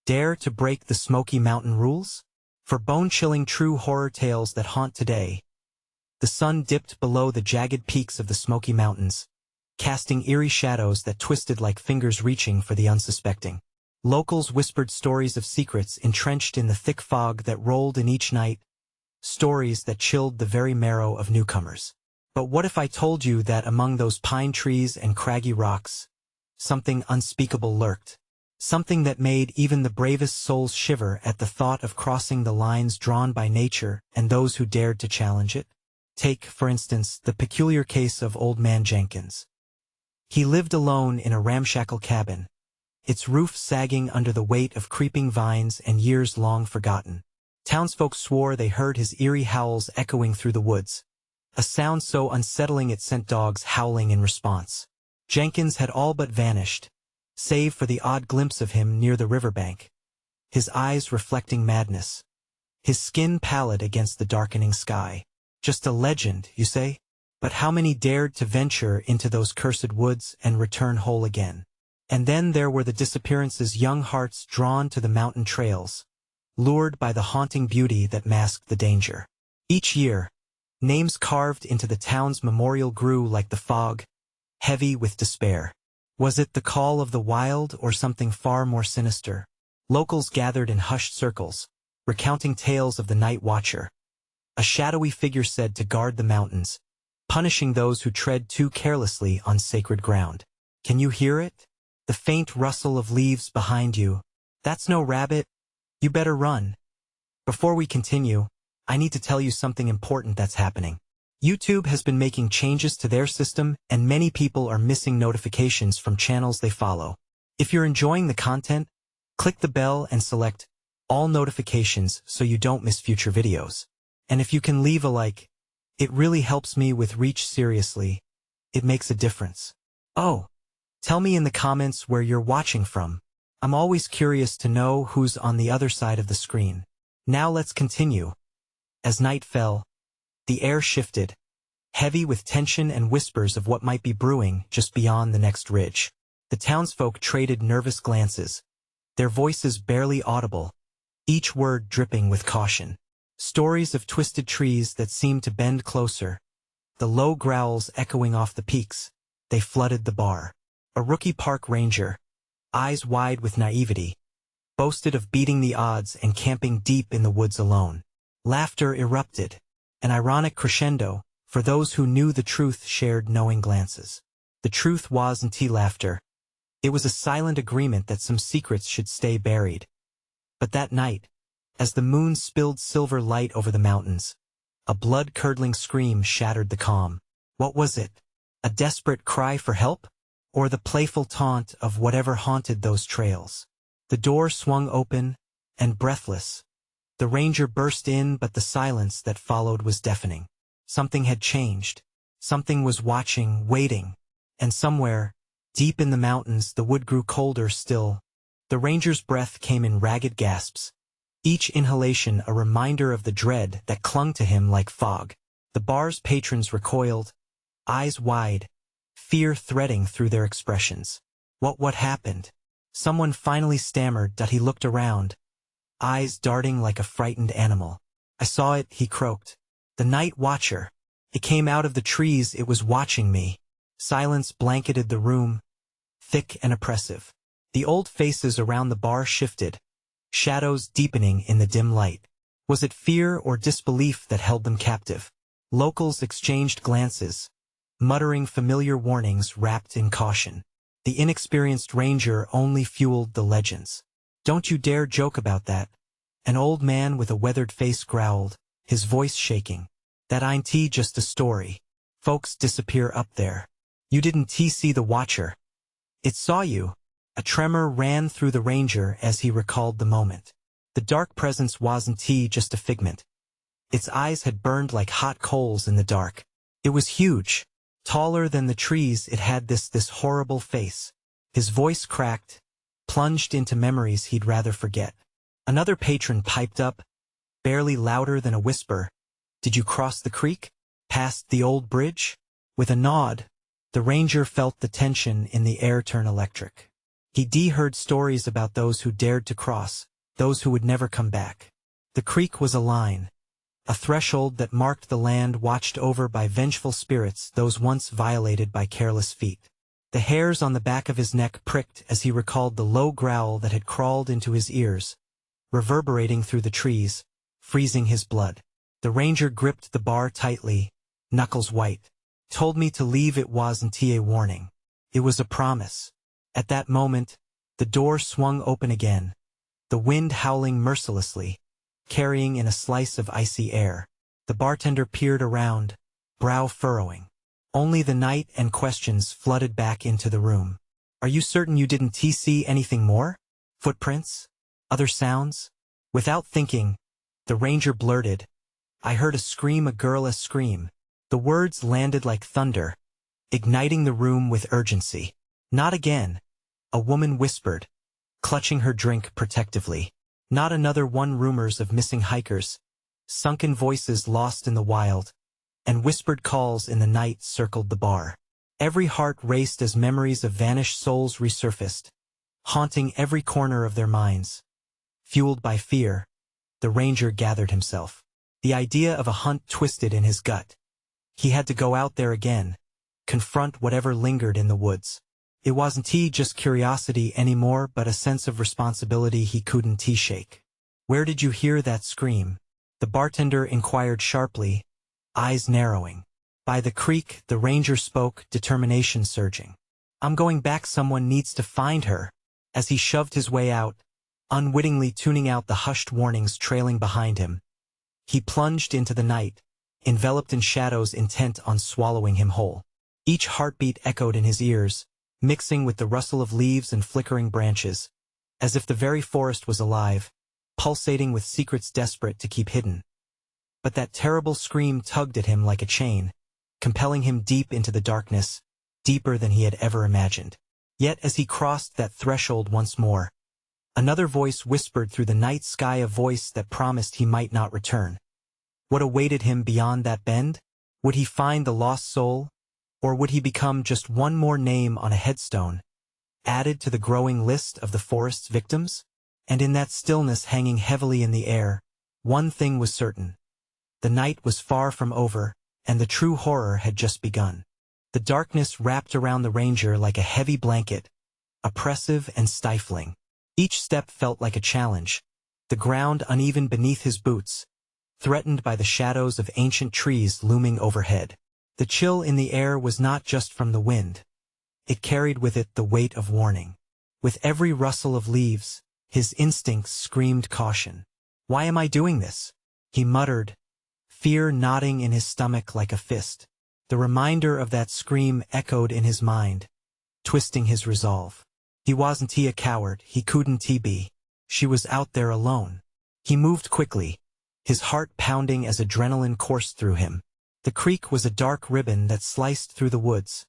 Dare to break the Smoky Mountain rules? For bone-chilling true horror tales that haunt today, the sun dipped below the jagged peaks of the Smoky Mountains, casting eerie shadows that twisted like fingers reaching for the unsuspecting. Locals whispered stories of secrets entrenched in the thick fog that rolled in each night, stories that chilled the very marrow of newcomers. But what if I told you that among those pine trees and craggy rocks, something unspeakable lurked? Something that made even the bravest souls shiver at the thought of crossing the lines drawn by nature and those who dared to challenge it? Take, for instance, the peculiar case of Old Man Jenkins. He lived alone in a ramshackle cabin, its roof sagging under the weight of creeping vines and years long forgotten. Townsfolk swore they heard his eerie howls echoing through the woods, a sound so unsettling it sent dogs howling in response. Jenkins had all but vanished, save for the odd glimpse of him near the riverbank, his eyes reflecting madness, his skin pallid against the darkening sky. Just a legend, you say? But how many dared to venture into those cursed woods and return whole again? And then there were the disappearances, young hearts drawn to the mountain trails, lured by the haunting beauty that masked the danger. Each year, names carved into the town's memorial grew like the fog, heavy with despair. Was it the call of the wild or something far more sinister? Locals gathered in hushed circles, recounting tales of the night watcher, a shadowy figure said to guard the mountains, punishing those who tread too carelessly on sacred ground. Can you hear it? The faint rustle of leaves behind you. That's no rabbit. You better run. Before we continue, I need to tell you something important that's happening. YouTube has been making changes to their system, and many people are missing notifications from channels they follow. If you're enjoying the content, click the bell and select all notifications so you don't miss future videos. And if you can leave a like, it really helps me with reach. Seriously, it makes a difference. Oh, tell me in the comments where you're watching from. I'm always curious to know who's on the other side of the screen. Now let's continue. As night fell, the air shifted, heavy with tension and whispers of what might be brewing just beyond the next ridge. The townsfolk traded nervous glances, their voices barely audible, each word dripping with caution. Stories of twisted trees that seemed to bend closer, the low growls echoing off the peaks. They flooded the bar. A rookie park ranger, eyes wide with naivety, boasted of beating the odds and camping deep in the woods alone. Laughter erupted, an ironic crescendo, for those who knew the truth shared knowing glances. The truth wasn't laughter. It was a silent agreement that some secrets should stay buried. But that night, as the moon spilled silver light over the mountains, a blood-curdling scream shattered the calm. What was it? A desperate cry for help? Or the playful taunt of whatever haunted those trails? The door swung open, and breathless, the ranger burst in, but the silence that followed was deafening. Something had changed. Something was watching, waiting. And somewhere, deep in the mountains, the wood grew colder still. The ranger's breath came in ragged gasps, each inhalation a reminder of the dread that clung to him like fog. The bar's patrons recoiled, eyes wide, fear threading through their expressions. What happened? Someone finally stammered that he looked around, eyes darting like a frightened animal. I saw it, he croaked. The night watcher. It came out of the trees, it was watching me. Silence blanketed the room, thick and oppressive. The old faces around the bar shifted, shadows deepening in the dim light. Was it fear or disbelief that held them captive? Locals exchanged glances, muttering familiar warnings wrapped in caution. The inexperienced ranger only fueled the legends. Don't you dare joke about that. An old man with a weathered face growled, his voice shaking. That ain't just a story. Folks disappear up there. You didn't see the watcher. It saw you. A tremor ran through the ranger as he recalled the moment. The dark presence wasn't just a figment. Its eyes had burned like hot coals in the dark. It was huge. Taller than the trees, it had this horrible face. His voice cracked, plunged into memories he'd rather forget. Another patron piped up, barely louder than a whisper. Did you cross the creek? Past the old bridge? With a nod, the ranger felt the tension in the air turn electric. He heard stories about those who dared to cross, those who would never come back. The creek was a line, a threshold that marked the land watched over by vengeful spirits, those once violated by careless feet. The hairs on the back of his neck pricked as he recalled the low growl that had crawled into his ears, reverberating through the trees, freezing his blood. The ranger gripped the bar tightly, knuckles white. Told me to leave. It wasn't a warning. It was a promise. At that moment, the door swung open again, the wind howling mercilessly, carrying in a slice of icy air. The bartender peered around, brow furrowing. Only the night and questions flooded back into the room. Are you certain you didn't see anything more? Footprints? Other sounds? Without thinking, the ranger blurted, I heard a scream, a girlish scream. The words landed like thunder, igniting the room with urgency. Not again, a woman whispered, clutching her drink protectively. Not another one. Rumors of missing hikers, sunken voices lost in the wild, and whispered calls in the night circled the bar. Every heart raced as memories of vanished souls resurfaced, haunting every corner of their minds. Fueled by fear, the ranger gathered himself. The idea of a hunt twisted in his gut. He had to go out there again, confront whatever lingered in the woods. It wasn't just curiosity anymore, but a sense of responsibility he couldn't shake. Where did you hear that scream? The bartender inquired sharply, eyes narrowing. By the creek, the ranger spoke, determination surging. I'm going back. Someone needs to find her. As he shoved his way out, unwittingly tuning out the hushed warnings trailing behind him, he plunged into the night, enveloped in shadows intent on swallowing him whole. Each heartbeat echoed in his ears, mixing with the rustle of leaves and flickering branches, as if the very forest was alive, pulsating with secrets desperate to keep hidden. But that terrible scream tugged at him like a chain, compelling him deep into the darkness, deeper than he had ever imagined. Yet as he crossed that threshold once more, another voice whispered through the night sky, a voice that promised he might not return. What awaited him beyond that bend? Would he find the lost soul? Or would he become just one more name on a headstone, added to the growing list of the forest's victims? And in that stillness hanging heavily in the air, one thing was certain. The night was far from over, and the true horror had just begun. The darkness wrapped around the ranger like a heavy blanket, oppressive and stifling. Each step felt like a challenge, the ground uneven beneath his boots, threatened by the shadows of ancient trees looming overhead. The chill in the air was not just from the wind. It carried with it the weight of warning. With every rustle of leaves, his instincts screamed caution. Why am I doing this? He muttered, fear knotting in his stomach like a fist. The reminder of that scream echoed in his mind, twisting his resolve. He wasn't a coward, he couldn't be. She was out there alone. He moved quickly, his heart pounding as adrenaline coursed through him. The creek was a dark ribbon that sliced through the woods,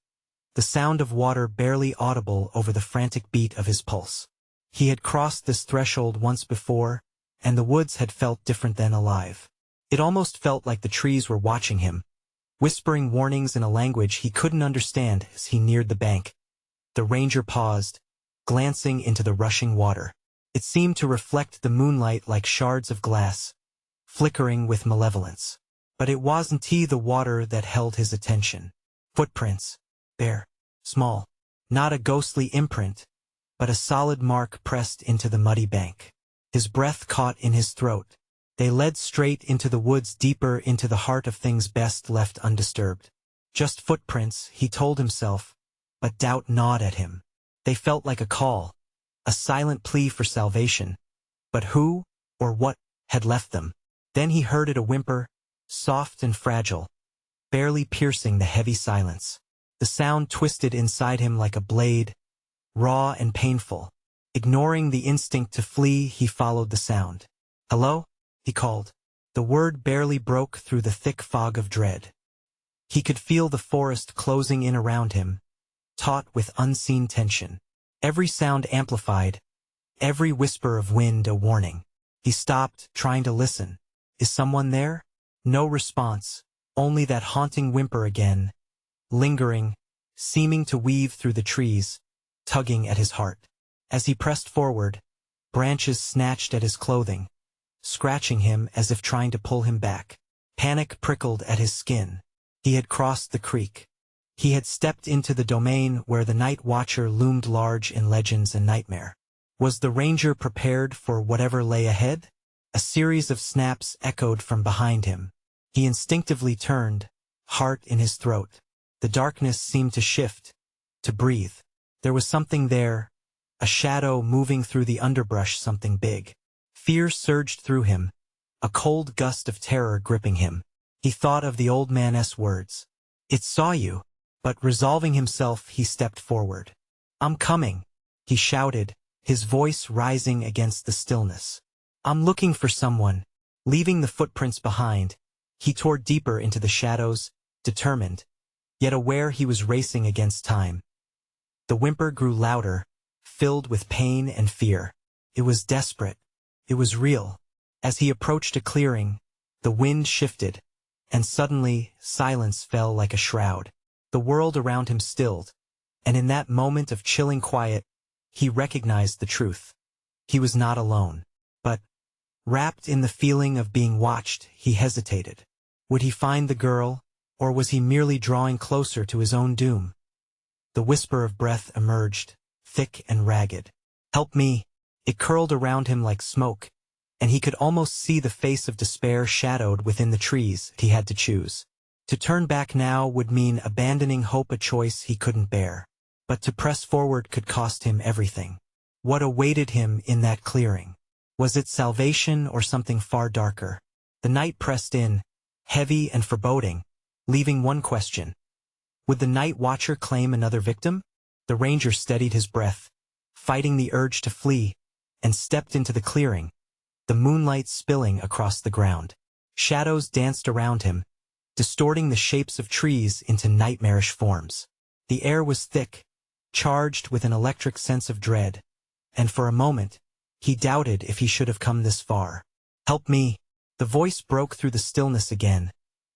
the sound of water barely audible over the frantic beat of his pulse. He had crossed this threshold once before, and the woods had felt different than alive. It almost felt like the trees were watching him, whispering warnings in a language he couldn't understand. As he neared the bank, the ranger paused, glancing into the rushing water. It seemed to reflect the moonlight like shards of glass, flickering with malevolence. But it wasn't the water that held his attention. Footprints, bare, small, not a ghostly imprint, but a solid mark pressed into the muddy bank. His breath caught in his throat. They led straight into the woods, deeper into the heart of things best left undisturbed. Just footprints, he told himself, but doubt gnawed at him. They felt like a call, a silent plea for salvation. But who, or what, had left them? Then he heard it, a whimper, soft and fragile, barely piercing the heavy silence. The sound twisted inside him like a blade, raw and painful. Ignoring the instinct to flee, he followed the sound. Hello? He called. The word barely broke through the thick fog of dread. He could feel the forest closing in around him, taut with unseen tension. Every sound amplified, every whisper of wind a warning. He stopped, trying to listen. Is someone there? No response, only that haunting whimper again, lingering, seeming to weave through the trees, tugging at his heart. As he pressed forward, branches snatched at his clothing, scratching him as if trying to pull him back. Panic prickled at his skin. He had crossed the creek. He had stepped into the domain where the Night Watcher loomed large in legends and nightmare. Was the ranger prepared for whatever lay ahead? A series of snaps echoed from behind him. He instinctively turned, heart in his throat. The darkness seemed to shift, to breathe. There was something there, a shadow moving through the underbrush, something big. Fear surged through him, a cold gust of terror gripping him. He thought of the old man's words. It saw you. But resolving himself, he stepped forward. I'm coming, he shouted, his voice rising against the stillness. I'm looking for someone. Leaving the footprints behind, he tore deeper into the shadows, determined, yet aware he was racing against time. The whimper grew louder, filled with pain and fear. It was desperate. It was real. As he approached a clearing, the wind shifted, and suddenly silence fell like a shroud. The world around him stilled, and in that moment of chilling quiet, he recognized the truth. He was not alone. But, wrapped in the feeling of being watched, he hesitated. Would he find the girl, or was he merely drawing closer to his own doom? The whisper of breath emerged, thick and ragged. Help me! It curled around him like smoke, and he could almost see the face of despair shadowed within the trees. He had to choose. To turn back now would mean abandoning hope, a choice he couldn't bear. But to press forward could cost him everything. What awaited him in that clearing? Was it salvation or something far darker? The night pressed in, heavy and foreboding, leaving one question. Would the Night Watcher claim another victim? The ranger steadied his breath, fighting the urge to flee, and stepped into the clearing, the moonlight spilling across the ground. Shadows danced around him, distorting the shapes of trees into nightmarish forms. The air was thick, charged with an electric sense of dread, and for a moment, he doubted if he should have come this far. Help me! The voice broke through the stillness again,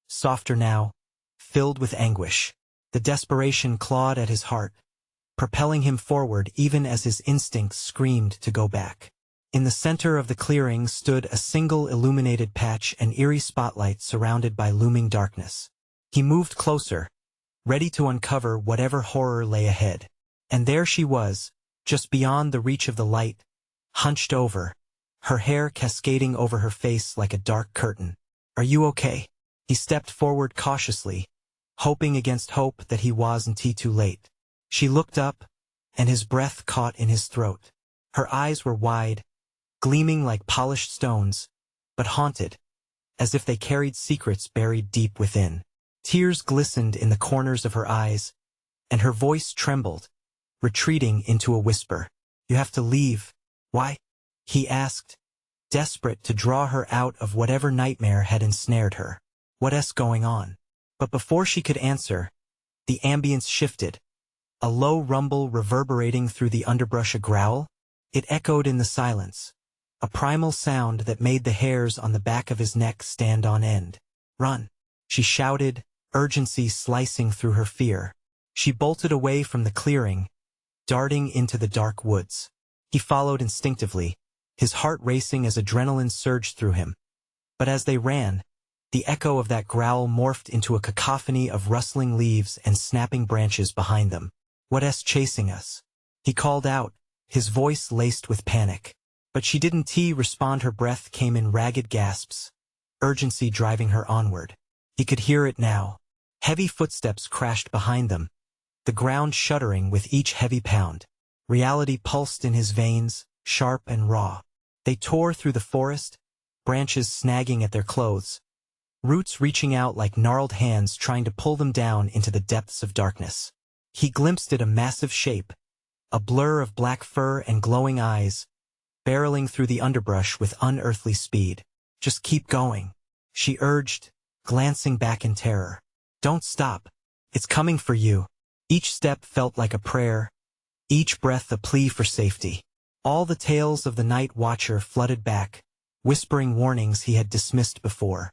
softer now, filled with anguish. The desperation clawed at his heart, propelling him forward even as his instincts screamed to go back. In the center of the clearing stood a single illuminated patch, an eerie spotlight surrounded by looming darkness. He moved closer, ready to uncover whatever horror lay ahead. And there she was, just beyond the reach of the light, hunched over, her hair cascading over her face like a dark curtain. Are you okay? He stepped forward cautiously, hoping against hope that he wasn't too late. She looked up, and his breath caught in his throat. Her eyes were wide, gleaming like polished stones, but haunted, as if they carried secrets buried deep within. Tears glistened in the corners of her eyes, and her voice trembled, retreating into a whisper. You have to leave. Why? He asked, desperate to draw her out of whatever nightmare had ensnared her. What's going on? But before she could answer, the ambience shifted. A low rumble reverberating through the underbrush, a growl. It echoed in the silence, a primal sound that made the hairs on the back of his neck stand on end. Run! She shouted, urgency slicing through her fear. She bolted away from the clearing, darting into the dark woods. He followed instinctively, his heart racing as adrenaline surged through him. But as they ran, the echo of that growl morphed into a cacophony of rustling leaves and snapping branches behind them. What's chasing us? He called out, his voice laced with panic. But she didn't respond. Her breath came in ragged gasps, urgency driving her onward. He could hear it now. Heavy footsteps crashed behind them, the ground shuddering with each heavy pound. Reality pulsed in his veins, sharp and raw. They tore through the forest, branches snagging at their clothes, roots reaching out like gnarled hands trying to pull them down into the depths of darkness. He glimpsed a massive shape, a blur of black fur and glowing eyes, barreling through the underbrush with unearthly speed. Just keep going, she urged, glancing back in terror. Don't stop. It's coming for you. Each step felt like a prayer, each breath a plea for safety. All the tales of the Night Watcher flooded back, whispering warnings he had dismissed before.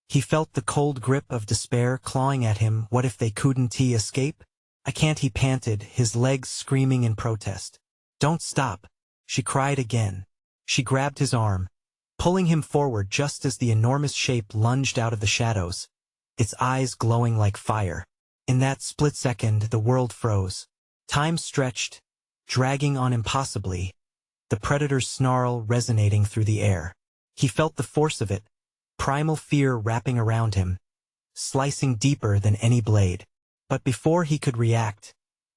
He felt the cold grip of despair clawing at him. What if they couldn't escape? I can't, he panted, his legs screaming in protest. "Don't stop," she cried again. She grabbed his arm, pulling him forward just as the enormous shape lunged out of the shadows, its eyes glowing like fire. In that split second, the world froze. Time stretched, dragging on impossibly, the predator's snarl resonating through the air. He felt the force of it, primal fear wrapping around him, slicing deeper than any blade. But before he could react,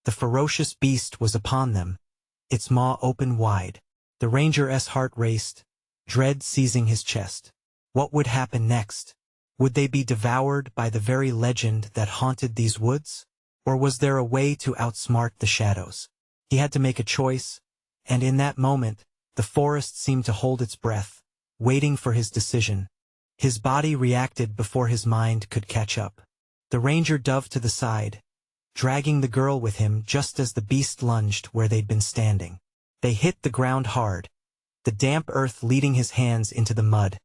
the ferocious beast was upon them, its maw open wide. The ranger's heart raced, dread seizing his chest. What would happen next? Would they be devoured by the very legend that haunted these woods? Or was there a way to outsmart the shadows? He had to make a choice, and in that moment, the forest seemed to hold its breath, waiting for his decision. His body reacted before his mind could catch up. The ranger dove to the side, dragging the girl with him just as the beast lunged where they'd been standing. They hit the ground hard, the damp earth leading his hands into the mud,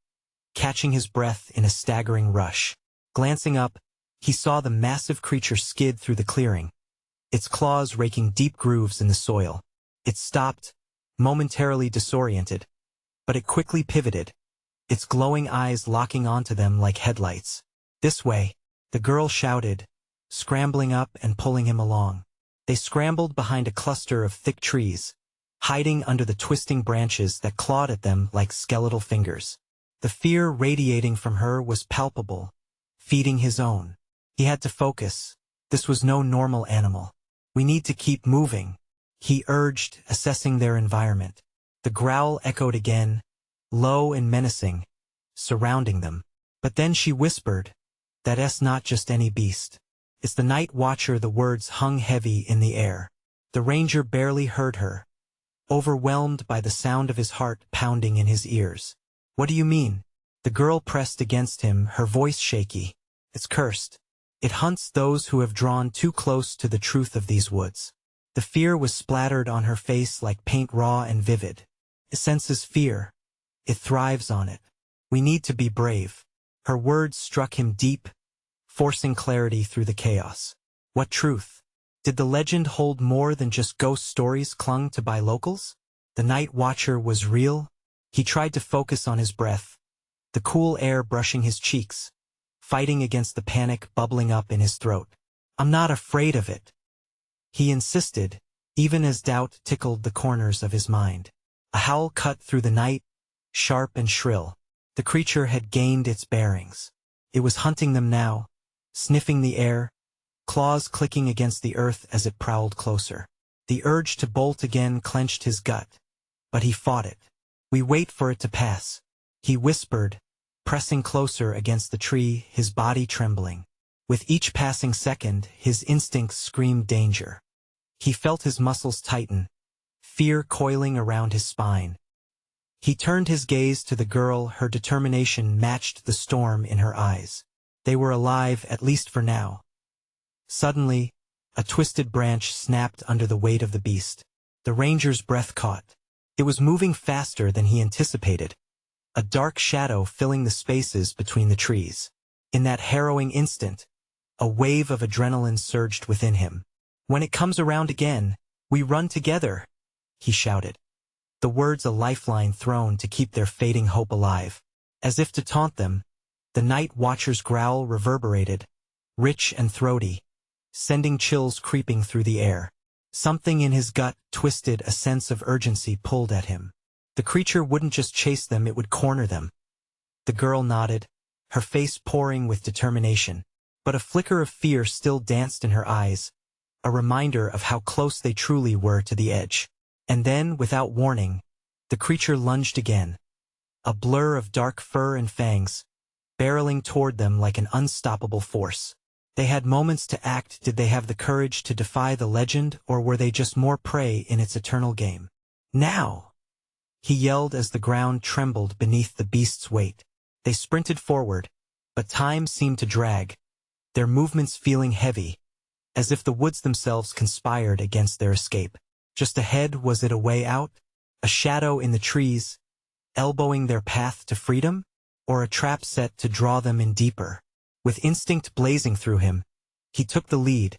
catching his breath in a staggering rush. Glancing up, he saw the massive creature skid through the clearing, its claws raking deep grooves in the soil. It stopped, momentarily disoriented, but it quickly pivoted, its glowing eyes locking onto them like headlights. "This way," the girl shouted, scrambling up and pulling him along. They scrambled behind a cluster of thick trees, hiding under the twisting branches that clawed at them like skeletal fingers. The fear radiating from her was palpable, feeding his own. He had to focus. This was no normal animal. "We need to keep moving," he urged, assessing their environment. The growl echoed again, low and menacing, surrounding them. But then she whispered, "That's not just any beast. It's the night watcher." The words hung heavy in the air. The ranger barely heard her, overwhelmed by the sound of his heart pounding in his ears. "What do you mean?" The girl pressed against him, her voice shaky. "It's cursed. It hunts those who have drawn too close to the truth of these woods." The fear was splattered on her face like paint, raw and vivid. "It senses fear. It thrives on it. We need to be brave." Her words struck him deep, forcing clarity through the chaos. What truth? Did the legend hold more than just ghost stories clung to by locals? The night watcher was real? He tried to focus on his breath, the cool air brushing his cheeks, fighting against the panic bubbling up in his throat. "I'm not afraid of it," he insisted, even as doubt tickled the corners of his mind. A howl cut through the night, sharp and shrill. The creature had gained its bearings. It was hunting them now, sniffing the air, claws clicking against the earth as it prowled closer. The urge to bolt again clenched his gut, but he fought it. "We wait for it to pass," he whispered, pressing closer against the tree, his body trembling. With each passing second, his instincts screamed danger. He felt his muscles tighten, fear coiling around his spine. He turned his gaze to the girl, her determination matched the storm in her eyes. They were alive, at least for now. Suddenly, a twisted branch snapped under the weight of the beast. The ranger's breath caught. It was moving faster than he anticipated, a dark shadow filling the spaces between the trees. In that harrowing instant, a wave of adrenaline surged within him. "When it comes around again, we run together," he shouted, the words a lifeline thrown to keep their fading hope alive. As if to taunt them, the night watcher's growl reverberated, rich and throaty, sending chills creeping through the air. Something in his gut twisted, a sense of urgency pulled at him. The creature wouldn't just chase them, it would corner them. The girl nodded, her face pouring with determination, but a flicker of fear still danced in her eyes, a reminder of how close they truly were to the edge. And then, without warning, the creature lunged again, a blur of dark fur and fangs, barreling toward them like an unstoppable force. They had moments to act. Did they have the courage to defy the legend, or were they just more prey in its eternal game? "Now!" he yelled as the ground trembled beneath the beast's weight. They sprinted forward, but time seemed to drag, their movements feeling heavy, as if the woods themselves conspired against their escape. Just ahead, was it a way out? A shadow in the trees, elbowing their path to freedom? Or a trap set to draw them in deeper? With instinct blazing through him, he took the lead,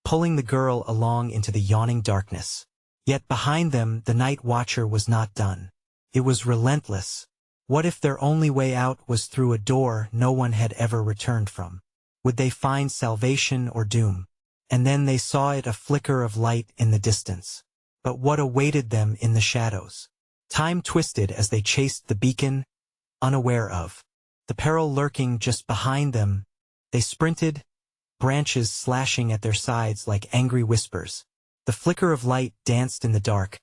pulling the girl along into the yawning darkness. Yet behind them the night watcher was not done. It was relentless. What if their only way out was through a door no one had ever returned from? Would they find salvation or doom? And then they saw it, a flicker of light in the distance. But what awaited them in the shadows? Time twisted as they chased the beacon, unaware of the peril lurking just behind them. They sprinted, branches slashing at their sides like angry whispers. The flicker of light danced in the dark,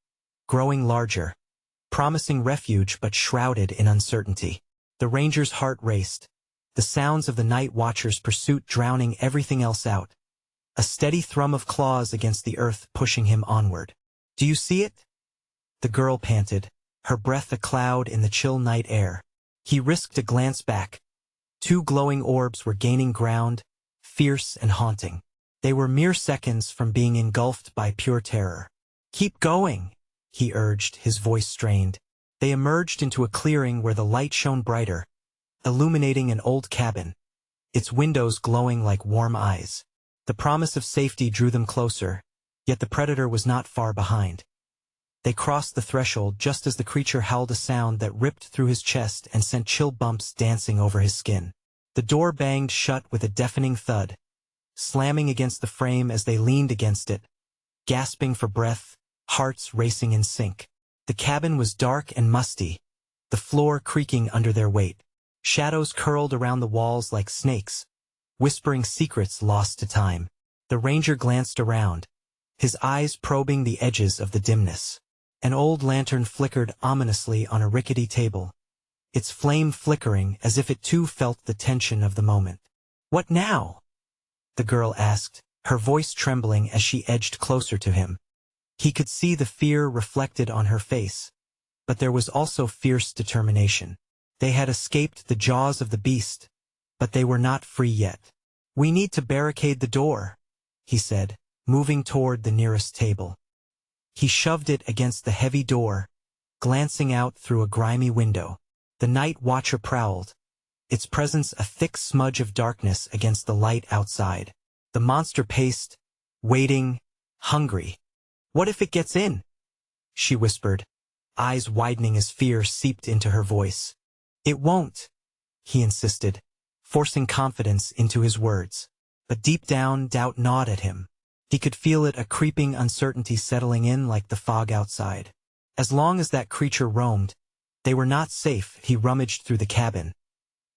growing larger, promising refuge but shrouded in uncertainty. The ranger's heart raced, the sounds of the night watcher's pursuit drowning everything else out. A steady thrum of claws against the earth pushing him onward. "Do you see it?" The girl panted, her breath a cloud in the chill night air. He risked a glance back. Two glowing orbs were gaining ground, fierce and haunting. They were mere seconds from being engulfed by pure terror. "Keep going," he urged, his voice strained. They emerged into a clearing where the light shone brighter, illuminating an old cabin, its windows glowing like warm eyes. The promise of safety drew them closer, yet the predator was not far behind. They crossed the threshold just as the creature howled a sound that ripped through his chest and sent chill bumps dancing over his skin. The door banged shut with a deafening thud, slamming against the frame as they leaned against it, gasping for breath, hearts racing in sync. The cabin was dark and musty, the floor creaking under their weight. Shadows curled around the walls like snakes, whispering secrets lost to time. The ranger glanced around, his eyes probing the edges of the dimness. An old lantern flickered ominously on a rickety table, its flame flickering as if it too felt the tension of the moment. "What now?" the girl asked, her voice trembling as she edged closer to him. He could see the fear reflected on her face, but there was also fierce determination. They had escaped the jaws of the beast, but they were not free yet. "We need to barricade the door," he said, moving toward the nearest table. He shoved it against the heavy door, glancing out through a grimy window. The night watcher prowled, its presence a thick smudge of darkness against the light outside. The monster paced, waiting, hungry. "What if it gets in?" she whispered, eyes widening as fear seeped into her voice. "It won't," he insisted, forcing confidence into his words. But deep down, doubt gnawed at him. He could feel it, a creeping uncertainty settling in like the fog outside. As long as that creature roamed, they were not safe. He rummaged through the cabin,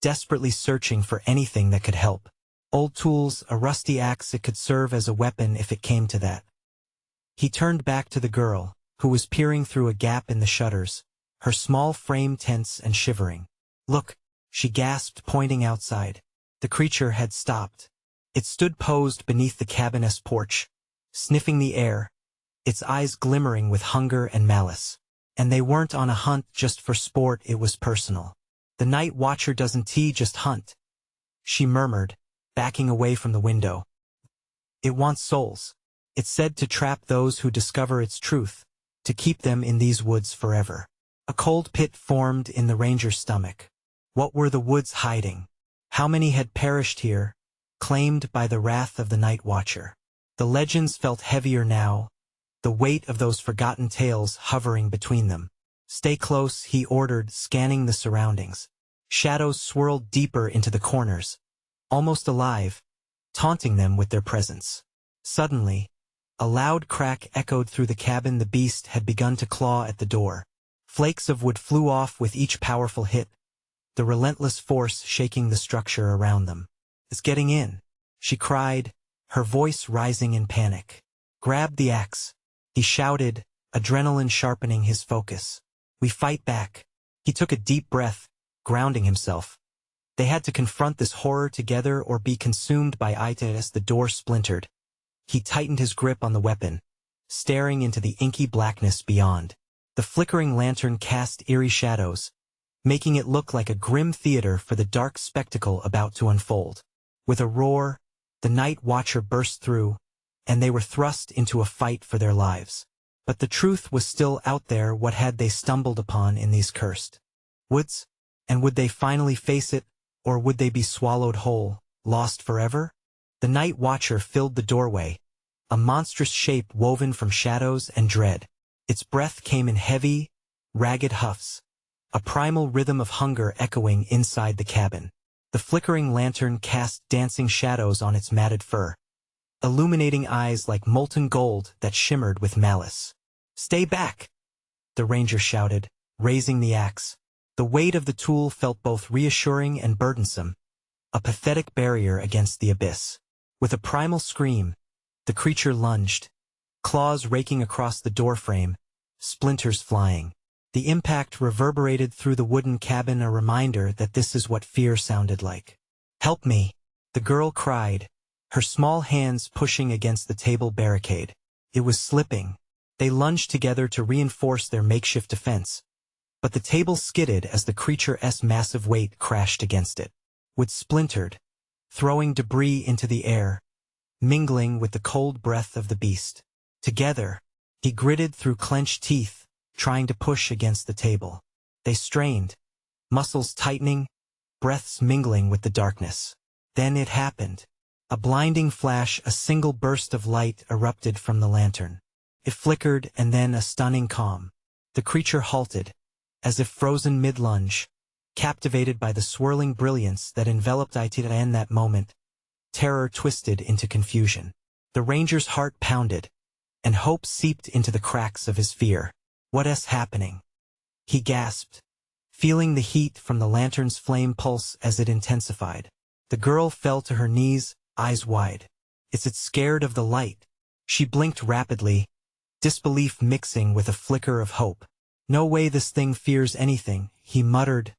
desperately searching for anything that could help. Old tools, a rusty axe, it could serve as a weapon if it came to that. He turned back to the girl, who was peering through a gap in the shutters, her small frame tense and shivering. "Look," she gasped, pointing outside. The creature had stopped. It stood posed beneath the cabin's porch, sniffing the air, its eyes glimmering with hunger and malice. And they weren't on a hunt just for sport, it was personal. "The night watcher doesn't just hunt," she murmured, backing away from the window. "It wants souls. It's said to trap those who discover its truth, to keep them in these woods forever." A cold pit formed in the ranger's stomach. What were the woods hiding? How many had perished here, claimed by the wrath of the night watcher? The legends felt heavier now, the weight of those forgotten tales hovering between them. "Stay close," he ordered, scanning the surroundings. Shadows swirled deeper into the corners, almost alive, taunting them with their presence. Suddenly, a loud crack echoed through the cabin. The beast had begun to claw at the door. Flakes of wood flew off with each powerful hit, the relentless force shaking the structure around them. "It's getting in," she cried, her voice rising in panic. "Grab the axe," he shouted, adrenaline sharpening his focus. "We fight back." He took a deep breath, grounding himself. They had to confront this horror together or be consumed by it. As the door splintered, he tightened his grip on the weapon, staring into the inky blackness beyond. The flickering lantern cast eerie shadows, making it look like a grim theater for the dark spectacle about to unfold. With a roar, the night watcher burst through, and they were thrust into a fight for their lives. But the truth was still out there. What had they stumbled upon in these cursed woods? And would they finally face it, or would they be swallowed whole, lost forever? The night watcher filled the doorway, a monstrous shape woven from shadows and dread. Its breath came in heavy, ragged huffs, a primal rhythm of hunger echoing inside the cabin. The flickering lantern cast dancing shadows on its matted fur, illuminating eyes like molten gold that shimmered with malice. "Stay back!" the ranger shouted, raising the axe. The weight of the tool felt both reassuring and burdensome, a pathetic barrier against the abyss. With a primal scream, the creature lunged, claws raking across the doorframe, splinters flying. The impact reverberated through the wooden cabin, a reminder that this is what fear sounded like. "Help me!" the girl cried, her small hands pushing against the table barricade. It was slipping. They lunged together to reinforce their makeshift defense, but the table skidded as the creature's massive weight crashed against it. Wood splintered, throwing debris into the air, mingling with the cold breath of the beast. Together, he gritted through clenched teeth, trying to push against the table. They strained, muscles tightening, breaths mingling with the darkness. Then it happened. A blinding flash, a single burst of light erupted from the lantern. It flickered, and then a stunning calm. The creature halted, as if frozen mid-lunge, captivated by the swirling brilliance that enveloped it. In that moment, terror twisted into confusion. The ranger's heart pounded, and hope seeped into the cracks of his fear. "What's happening?" he gasped, feeling the heat from the lantern's flame pulse as it intensified. The girl fell to her knees, eyes wide. It's scared of the light. She blinked rapidly, disbelief mixing with a flicker of hope. "No way this thing fears anything," he muttered,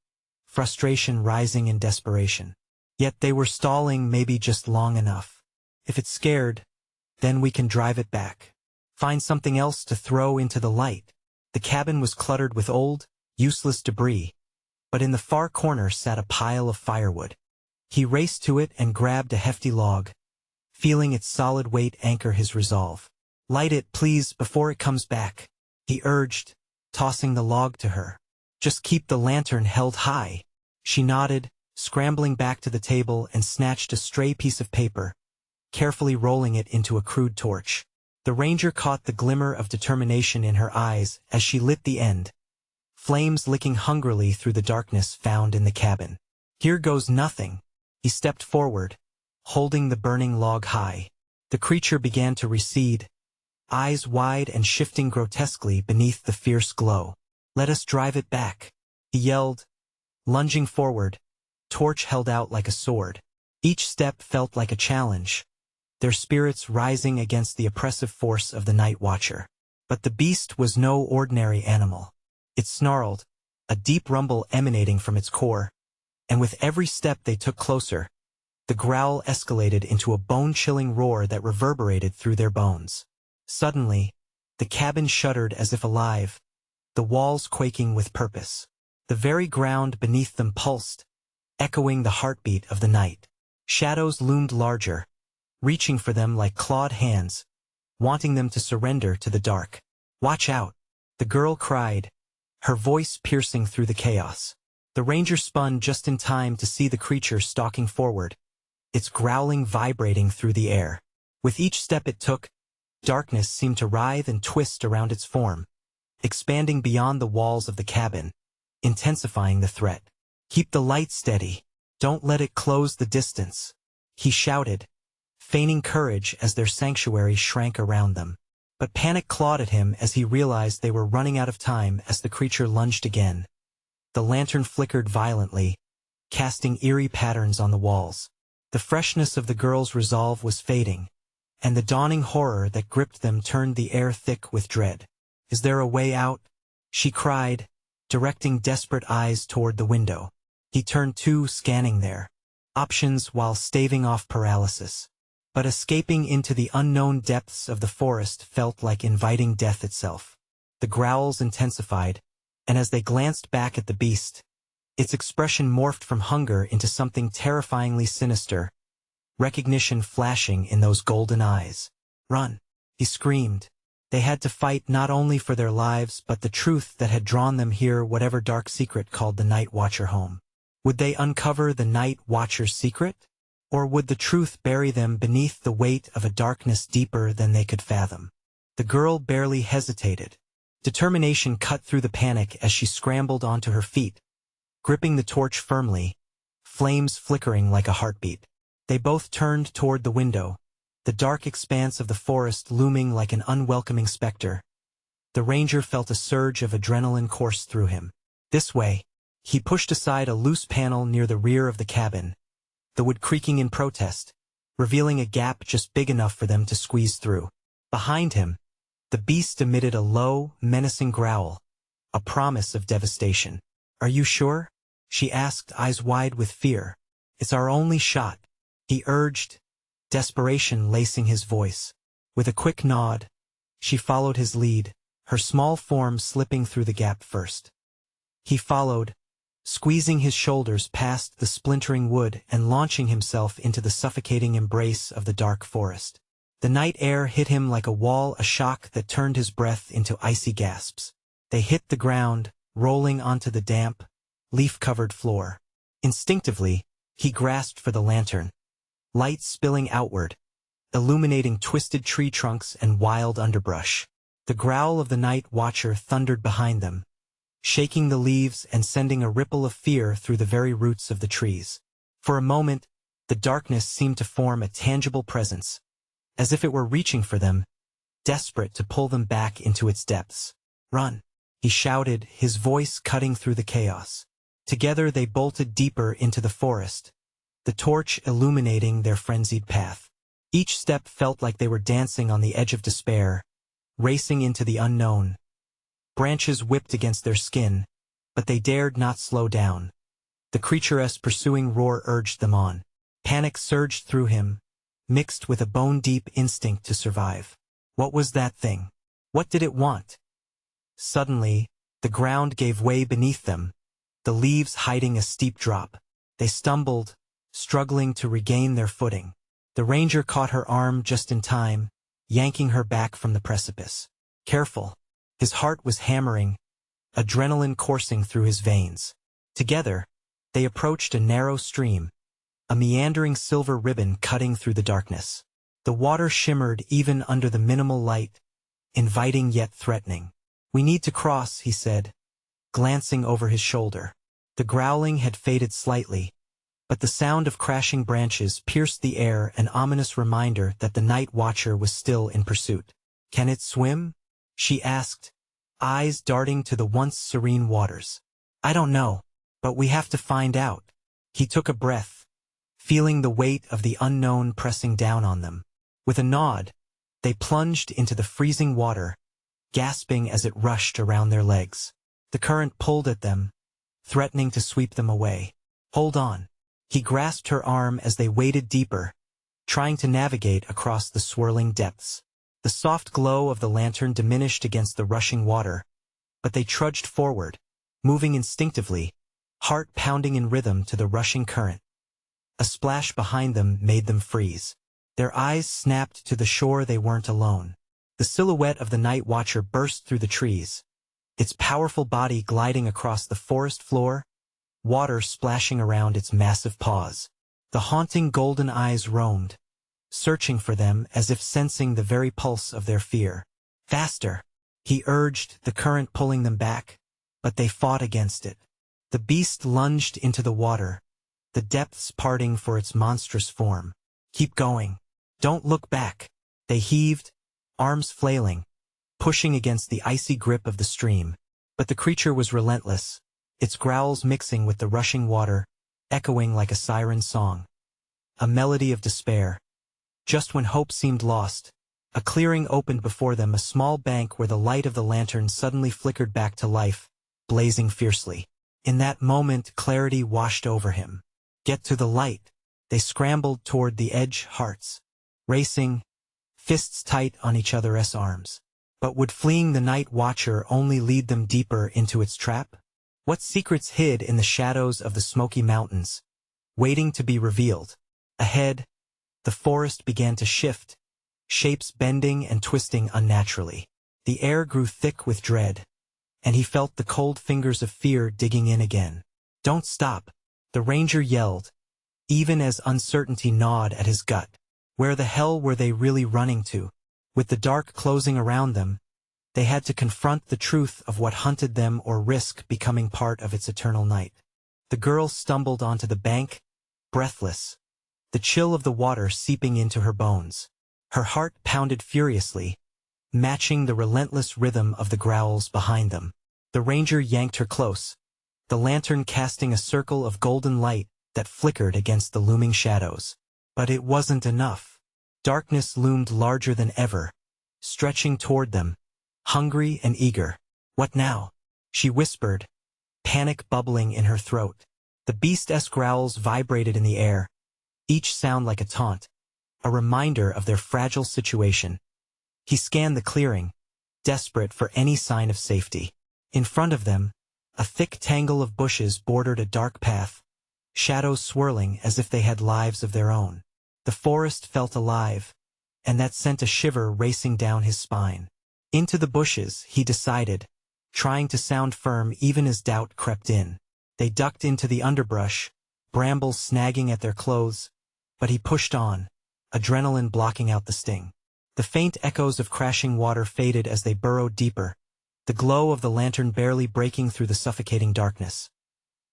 frustration rising in desperation. Yet they were stalling, maybe just long enough. "If it's scared, then we can drive it back. Find something else to throw into the light." The cabin was cluttered with old, useless debris, but in the far corner sat a pile of firewood. He raced to it and grabbed a hefty log, feeling its solid weight anchor his resolve. "Light it, please, before it comes back," he urged, tossing the log to her. "Just keep the lantern held high." She nodded, scrambling back to the table and snatched a stray piece of paper, carefully rolling it into a crude torch. The ranger caught the glimmer of determination in her eyes as she lit the end, flames licking hungrily through the darkness found in the cabin. "Here goes nothing." He stepped forward, holding the burning log high. The creature began to recede, eyes wide and shifting grotesquely beneath the fierce glow. "Let us drive it back," he yelled, lunging forward, torch held out like a sword. Each step felt like a challenge, their spirits rising against the oppressive force of the night watcher. But the beast was no ordinary animal. It snarled, a deep rumble emanating from its core, and with every step they took closer, the growl escalated into a bone-chilling roar that reverberated through their bones. Suddenly, the cabin shuddered as if alive, the walls quaking with purpose. The very ground beneath them pulsed, echoing the heartbeat of the night. Shadows loomed larger, reaching for them like clawed hands, wanting them to surrender to the dark. "Watch out!" the girl cried, her voice piercing through the chaos. The ranger spun just in time to see the creature stalking forward, its growling vibrating through the air. With each step it took, darkness seemed to writhe and twist around its form, expanding beyond the walls of the cabin, intensifying the threat. "Keep the light steady. Don't let it close the distance," he shouted, feigning courage as their sanctuary shrank around them. But panic clawed at him as he realized they were running out of time as the creature lunged again. The lantern flickered violently, casting eerie patterns on the walls. The freshness of the girl's resolve was fading, and the dawning horror that gripped them turned the air thick with dread. "Is there a way out?" she cried, directing desperate eyes toward the window. He turned too, scanning their options while staving off paralysis. But escaping into the unknown depths of the forest felt like inviting death itself. The growls intensified, and as they glanced back at the beast, its expression morphed from hunger into something terrifyingly sinister, recognition flashing in those golden eyes. "Run!" he screamed. They had to fight not only for their lives but the truth that had drawn them here, whatever dark secret called the Night Watcher home. Would they uncover the Night Watcher's secret? Or would the truth bury them beneath the weight of a darkness deeper than they could fathom? The girl barely hesitated, Determination cut through the panic as she scrambled onto her feet, gripping the torch firmly, flames flickering like a heartbeat. They both turned toward the window, the dark expanse of the forest looming like an unwelcoming specter. The ranger felt a surge of adrenaline course through him. This way. He pushed aside a loose panel near the rear of the cabin, the wood creaking in protest, revealing a gap just big enough for them to squeeze through. Behind him, the beast emitted a low, menacing growl, a promise of devastation. "Are you sure?" she asked, eyes wide with fear. "It's our only shot," he urged, desperation lacing his voice. With a quick nod, she followed his lead, her small form slipping through the gap first. He followed, squeezing his shoulders past the splintering wood and launching himself into the suffocating embrace of the dark forest. The night air hit him like a wall, a shock that turned his breath into icy gasps. They hit the ground, rolling onto the damp, leaf-covered floor. Instinctively, he grasped for the lantern, light spilling outward, illuminating twisted tree trunks and wild underbrush. The growl of the night watcher thundered behind them, shaking the leaves and sending a ripple of fear through the very roots of the trees. For a moment, the darkness seemed to form a tangible presence, as if it were reaching for them, desperate to pull them back into its depths. "Run!" he shouted, his voice cutting through the chaos. Together they bolted deeper into the forest, the torch illuminating their frenzied path. Each step felt like they were dancing on the edge of despair, racing into the unknown. Branches whipped against their skin, but they dared not slow down. The creature's pursuing roar urged them on. Panic surged through him, mixed with a bone-deep instinct to survive. What was that thing? What did it want? Suddenly, the ground gave way beneath them, the leaves hiding a steep drop. They stumbled, struggling to regain their footing. The ranger caught her arm just in time, yanking her back from the precipice. "Careful." His heart was hammering, adrenaline coursing through his veins. Together, they approached a narrow stream, a meandering silver ribbon cutting through the darkness. The water shimmered even under the minimal light, inviting yet threatening. "We need to cross," he said, glancing over his shoulder. The growling had faded slightly, but the sound of crashing branches pierced the air, an ominous reminder that the night watcher was still in pursuit. "Can it swim?" she asked, eyes darting to the once serene waters. "I don't know, but we have to find out." He took a breath, feeling the weight of the unknown pressing down on them. With a nod, they plunged into the freezing water, gasping as it rushed around their legs. The current pulled at them, threatening to sweep them away. "Hold on." He grasped her arm as they waded deeper, trying to navigate across the swirling depths. The soft glow of the lantern diminished against the rushing water, but they trudged forward, moving instinctively, heart pounding in rhythm to the rushing current. A splash behind them made them freeze. Their eyes snapped to the shore. They weren't alone. The silhouette of the night watcher burst through the trees, its powerful body gliding across the forest floor, water splashing around its massive paws. The haunting golden eyes roamed, searching for them as if sensing the very pulse of their fear. "Faster," he urged, the current pulling them back, but they fought against it. The beast lunged into the water, the depths parting for its monstrous form. "Keep going. Don't look back." They heaved, arms flailing, pushing against the icy grip of the stream. But the creature was relentless, its growls mixing with the rushing water, echoing like a siren song. A melody of despair. Just when hope seemed lost, a clearing opened before them, a small bank where the light of the lantern suddenly flickered back to life, blazing fiercely. In that moment, clarity washed over him. Get to the light. They scrambled toward the edge, hearts racing, fists tight on each other's arms. But would fleeing the night watcher only lead them deeper into its trap? What secrets hid in the shadows of the Smoky Mountains, waiting to be revealed? Ahead, the forest began to shift, shapes bending and twisting unnaturally. The air grew thick with dread, and he felt the cold fingers of fear digging in again. "Don't stop," the ranger yelled, even as uncertainty gnawed at his gut. Where the hell were they really running to? With the dark closing around them, They had to confront the truth of what hunted them or risk becoming part of its eternal night. The girl stumbled onto the bank, breathless, the chill of the water seeping into her bones. Her heart pounded furiously, matching the relentless rhythm of the growls behind them. The ranger yanked her close, the lantern casting a circle of golden light that flickered against the looming shadows. But it wasn't enough. Darkness loomed larger than ever, stretching toward them, hungry and eager. "What now?" she whispered, panic bubbling in her throat. The beast's growls vibrated in the air, each sound like a taunt, a reminder of their fragile situation. He scanned the clearing, desperate for any sign of safety. In front of them, a thick tangle of bushes bordered a dark path, shadows swirling as if they had lives of their own. The forest felt alive, and that sent a shiver racing down his spine. Into the bushes, he decided, trying to sound firm even as doubt crept in. They ducked into the underbrush, brambles snagging at their clothes, but he pushed on, adrenaline blocking out the sting. The faint echoes of crashing water faded as they burrowed deeper, the glow of the lantern barely breaking through the suffocating darkness.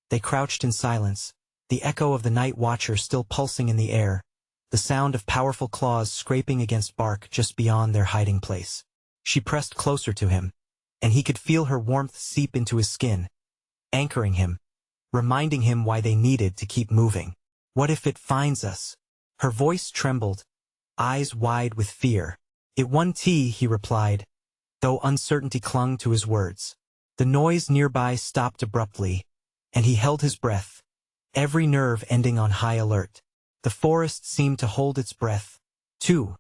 They crouched in silence, the echo of the night watcher still pulsing in the air, the sound of powerful claws scraping against bark just beyond their hiding place. She pressed closer to him, and he could feel her warmth seep into his skin, anchoring him, reminding him why they needed to keep moving. "What if it finds us?" Her voice trembled, eyes wide with fear. "It won't," he replied, though uncertainty clung to his words. The noise nearby stopped abruptly, and he held his breath, every nerve ending on high alert. The forest seemed to hold its breath, too,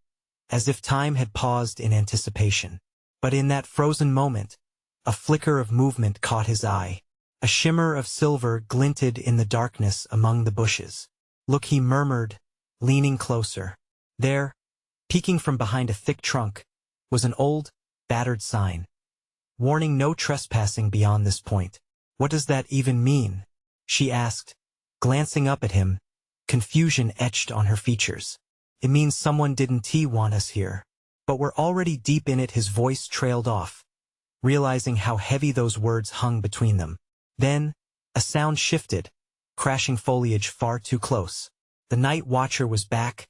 as if time had paused in anticipation. But in that frozen moment, a flicker of movement caught his eye. A shimmer of silver glinted in the darkness among the bushes. "Look," he murmured, leaning closer. There, peeking from behind a thick trunk, was an old, battered sign, warning no trespassing beyond this point. "What does that even mean?" she asked, glancing up at him, confusion etched on her features. "It means someone didn't want us here. But we're already deep in it." His voice trailed off, realizing how heavy those words hung between them. Then, a sound shifted, crashing foliage far too close. The night watcher was back,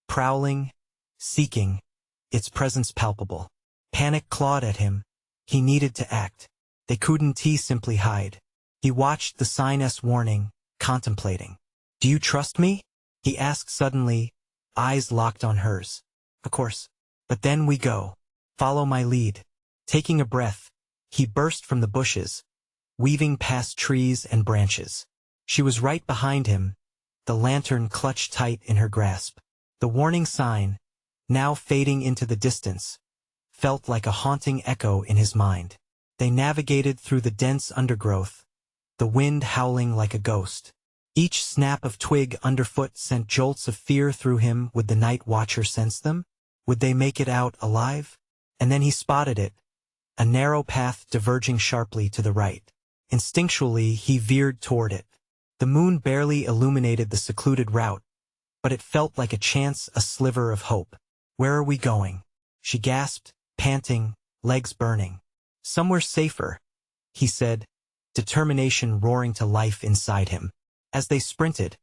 prowling, seeking, its presence palpable. Panic clawed at him. He needed to act. They couldn't simply hide. He watched the sign's warning, contemplating. "Do you trust me?" he asked suddenly, eyes locked on hers. "Of course. But then we go. Follow my lead." Taking a breath, he burst from the bushes, weaving past trees and branches. She was right behind him, the lantern clutched tight in her grasp. The warning sign, now fading into the distance, felt like a haunting echo in his mind. They navigated through the dense undergrowth, the wind howling like a ghost. Each snap of twig underfoot sent jolts of fear through him. Would the night watcher sense them? Would they make it out alive? And then he spotted it, a narrow path diverging sharply to the right. Instinctually, he veered toward it. The moon barely illuminated the secluded route, but it felt like a chance, a sliver of hope. "Where are we going?" she gasped, panting, legs burning. "Somewhere safer," he said, determination roaring to life inside him. As they sprinted,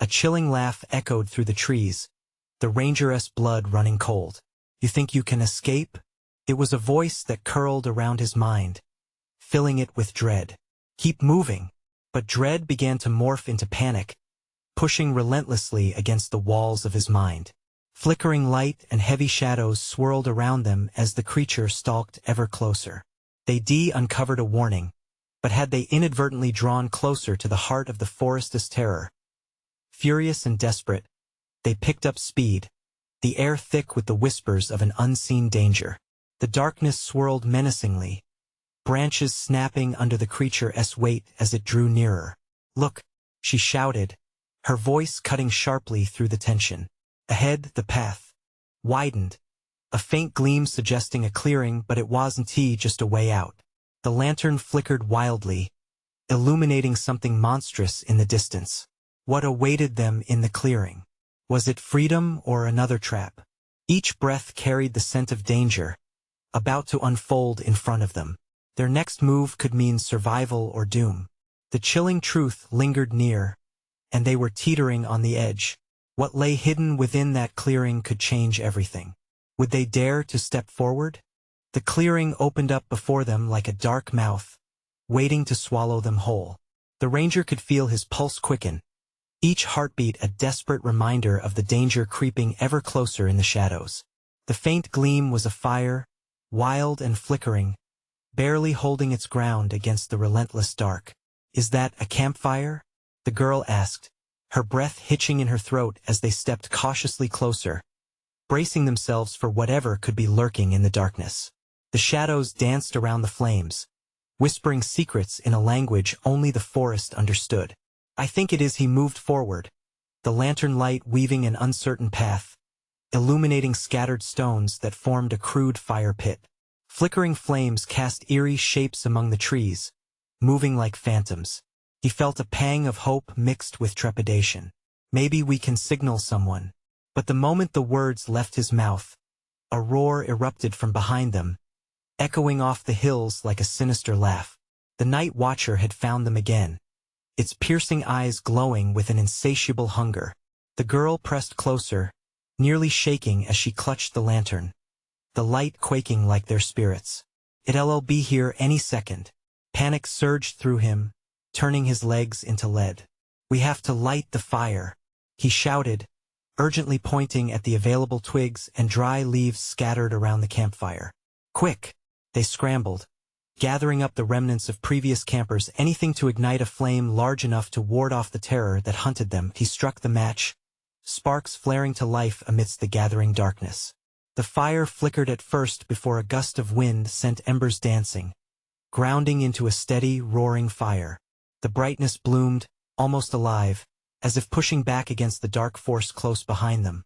a chilling laugh echoed through the trees, the ranger's blood running cold. "You think you can escape?" It was a voice that curled around his mind, filling it with dread. "Keep moving." But dread began to morph into panic, pushing relentlessly against the walls of his mind. Flickering light and heavy shadows swirled around them as the creature stalked ever closer. They uncovered a warning, but had they inadvertently drawn closer to the heart of the forest's terror? Furious and desperate, they picked up speed, the air thick with the whispers of an unseen danger. The darkness swirled menacingly, branches snapping under the creature's weight as it drew nearer. "Look," she shouted, her voice cutting sharply through the tension. Ahead, the path widened, a faint gleam suggesting a clearing, but it wasn't just a way out. The lantern flickered wildly, illuminating something monstrous in the distance. What awaited them in the clearing? Was it freedom or another trap? Each breath carried the scent of danger, about to unfold in front of them. Their next move could mean survival or doom. The chilling truth lingered near, and they were teetering on the edge. What lay hidden within that clearing could change everything. Would they dare to step forward? The clearing opened up before them like a dark mouth, waiting to swallow them whole. The ranger could feel his pulse quicken, each heartbeat a desperate reminder of the danger creeping ever closer in the shadows. The faint gleam was a fire, wild and flickering, barely holding its ground against the relentless dark. "Is that a campfire?" the girl asked, her breath hitching in her throat as they stepped cautiously closer, bracing themselves for whatever could be lurking in the darkness. The shadows danced around the flames, whispering secrets in a language only the forest understood. "I think it is." He moved forward, the lantern light weaving an uncertain path, illuminating scattered stones that formed a crude fire pit. Flickering flames cast eerie shapes among the trees, moving like phantoms. He felt a pang of hope mixed with trepidation. "Maybe we can signal someone." But the moment the words left his mouth, a roar erupted from behind them, echoing off the hills like a sinister laugh. The night watcher had found them again, its piercing eyes glowing with an insatiable hunger. The girl pressed closer, nearly shaking as she clutched the lantern, the light quaking like their spirits. "It'll be here any second." Panic surged through him, turning his legs into lead. "We have to light the fire," he shouted, urgently pointing at the available twigs and dry leaves scattered around the campfire. "Quick!" They scrambled, gathering up the remnants of previous campers, anything to ignite a flame large enough to ward off the terror that hunted them. He struck the match, sparks flaring to life amidst the gathering darkness. The fire flickered at first before a gust of wind sent embers dancing, grounding into a steady, roaring fire. The brightness bloomed, almost alive, as if pushing back against the dark force close behind them.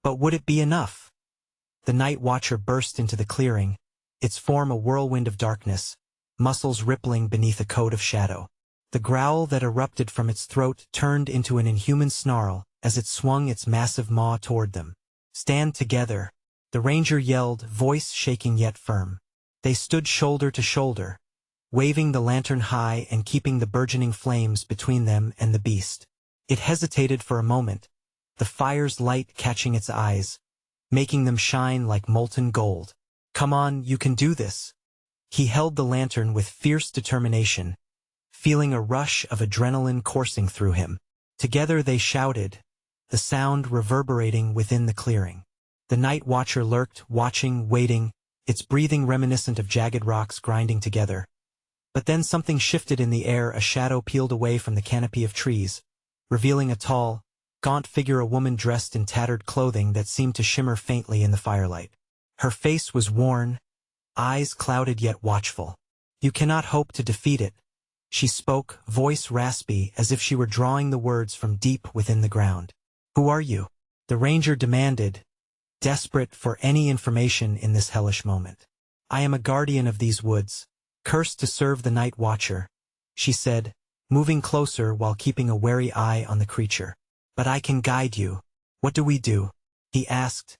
But would it be enough? The night watcher burst into the clearing, its form a whirlwind of darkness, muscles rippling beneath a coat of shadow. The growl that erupted from its throat turned into an inhuman snarl as it swung its massive maw toward them. "Stand together," the ranger yelled, voice shaking yet firm. They stood shoulder to shoulder, waving the lantern high and keeping the burgeoning flames between them and the beast. It hesitated for a moment, the fire's light catching its eyes, making them shine like molten gold. "Come on, you can do this." He held the lantern with fierce determination, feeling a rush of adrenaline coursing through him. Together they shouted, the sound reverberating within the clearing. The night watcher lurked, watching, waiting, its breathing reminiscent of jagged rocks grinding together. But then something shifted in the air. A shadow peeled away from the canopy of trees, revealing a tall, gaunt figure, a woman dressed in tattered clothing that seemed to shimmer faintly in the firelight. Her face was worn, eyes clouded yet watchful. "You cannot hope to defeat it," she spoke, voice raspy as if she were drawing the words from deep within the ground. "Who are you?" the ranger demanded, desperate for any information in this hellish moment. "I am a guardian of these woods, cursed to serve the night watcher," she said, moving closer while keeping a wary eye on the creature. "But I can guide you." "What do we do?" he asked,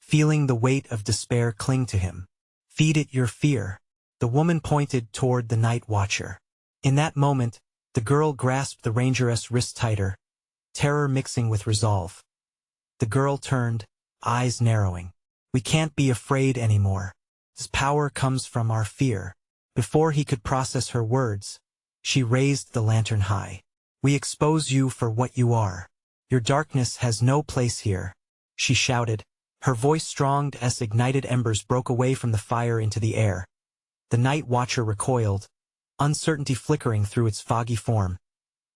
feeling the weight of despair cling to him. "Feed it your fear." The woman pointed toward the night watcher. In that moment, the girl grasped the rangeress wrist tighter, terror mixing with resolve. The girl turned, eyes narrowing. "We can't be afraid anymore. This power comes from our fear." Before he could process her words, she raised the lantern high. "We expose you for what you are. Your darkness has no place here," she shouted, her voice strong as ignited embers broke away from the fire into the air. The night watcher recoiled, uncertainty flickering through its foggy form,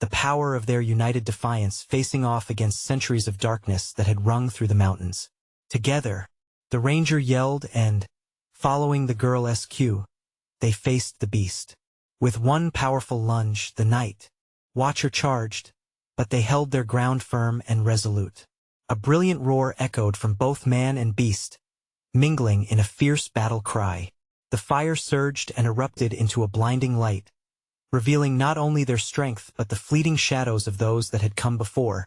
the power of their united defiance facing off against centuries of darkness that had rung through the mountains. Together, the ranger yelled and, following the girl's cue, they faced the beast. With one powerful lunge, the night watcher charged, but they held their ground firm and resolute. A brilliant roar echoed from both man and beast, mingling in a fierce battle cry. The fire surged and erupted into a blinding light, revealing not only their strength but the fleeting shadows of those that had come before,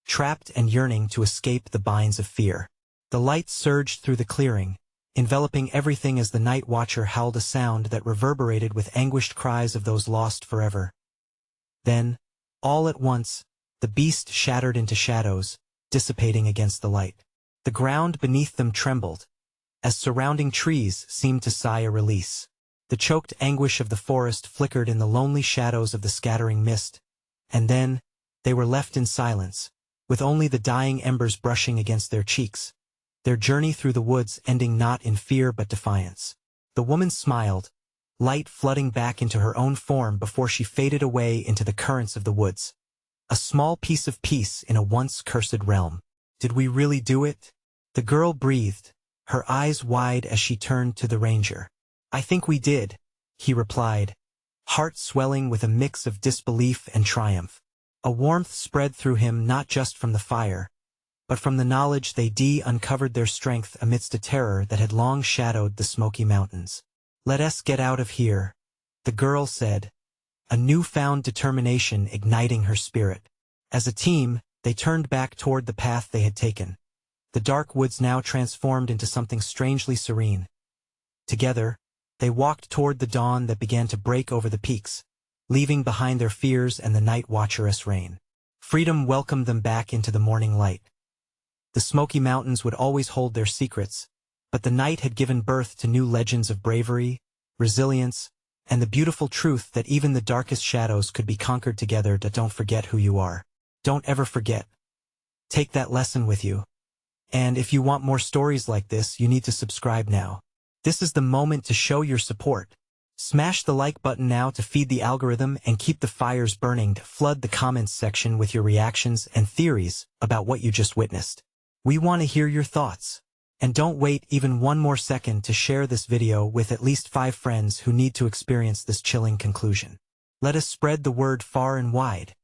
trapped and yearning to escape the binds of fear. The light surged through the clearing, enveloping everything as the night watcher howled a sound that reverberated with anguished cries of those lost forever. Then, all at once, the beast shattered into shadows, dissipating against the light. The ground beneath them trembled, as surrounding trees seemed to sigh a release. The choked anguish of the forest flickered in the lonely shadows of the scattering mist, and then, they were left in silence, with only the dying embers brushing against their cheeks, their journey through the woods ending not in fear but defiance. The woman smiled, light flooding back into her own form before she faded away into the currents of the woods. A small piece of peace in a once cursed realm. Did we really do it? The girl breathed, her eyes wide as she turned to the ranger. I think we did, he replied, heart swelling with a mix of disbelief and triumph. A warmth spread through him not just from the fire, but from the knowledge they uncovered their strength amidst a terror that had long shadowed the Smoky Mountains. Let us get out of here, the girl said, a newfound determination igniting her spirit. As a team, they turned back toward the path they had taken, the dark woods now transformed into something strangely serene. Together, they walked toward the dawn that began to break over the peaks, leaving behind their fears and the night watcheress rain. Freedom welcomed them back into the morning light. The Smoky Mountains would always hold their secrets, but the night had given birth to new legends of bravery, resilience, and the beautiful truth that even the darkest shadows could be conquered together. Don't forget who you are. Don't ever forget. Take that lesson with you. And if you want more stories like this, you need to subscribe now. This is the moment to show your support. Smash the like button now to feed the algorithm and keep the fires burning. Flood the comments section with your reactions and theories about what you just witnessed. We want to hear your thoughts. And don't wait even one more second to share this video with at least 5 friends who need to experience this chilling conclusion. Let us spread the word far and wide.